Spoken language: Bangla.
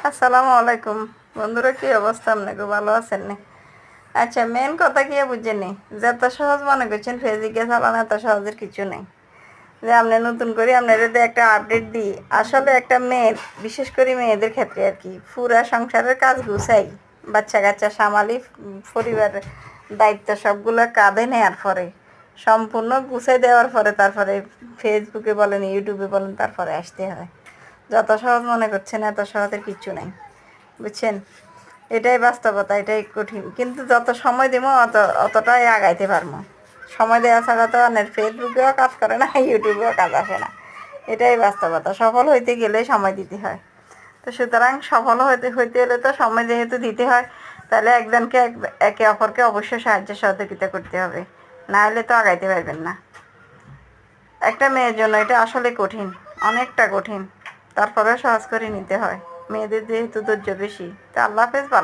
আসসালামু আলাইকুম বন্ধুরা, কি অবস্থা? আপনাকে ভালো আছেন নি? আচ্ছা, মেন কথা কি বুঝেনি, যত সহজ মনে করছেন ফেসবুকে চালানো এত সহজের কিছু নেই। যে আপনি নতুন করে আপনার যদি একটা আপডেট দিই, আসলে একটা মেয়ের, বিশেষ করে মেয়েদের ক্ষেত্রে আর কি, পুরা সংসারের কাজ গুছাই, বাচ্চা কাচ্চা সামালি, পরিবারের দায়িত্ব সবগুলো কাঁধে নেওয়ার পরে, সম্পূর্ণ গুছাই দেওয়ার পরে তারপরে ফেসবুকে বলেন, ইউটিউবে বলেন, তারপরে আসতে হয়। যত সহজ মনে করছেন এত সহজের কিচ্ছু নেই, বুঝছেন? এটাই বাস্তবতা, এটাই কঠিন, কিন্তু যত সময় দেবো অতটাই আগাইতে পারবো। সময় দেওয়া ছাড়া তো অনেক ফেসবুকেও কাজ করে না, ইউটিউবেও কাজ আসে না। এটাই বাস্তবতা, সফল হইতে গেলে সময় দিতে হয়। তো সুতরাং সফল হইতে হইতে হলে তো সময় যেহেতু দিতে হয়, তাহলে একজনকে একে অপরকে অবশ্যই সাহায্য সহযোগিতা করতে হবে, না হলে তো আগাইতে পারবেন না। একটা মেয়ের জন্য এটা আসলে কঠিন, অনেকটা কঠিন, তারপরেও সহজ করে নিতে হয়। মেয়েদের যেহেতু ধৈর্য বেশি। তা আল্লাহ হাফেজ। ভালো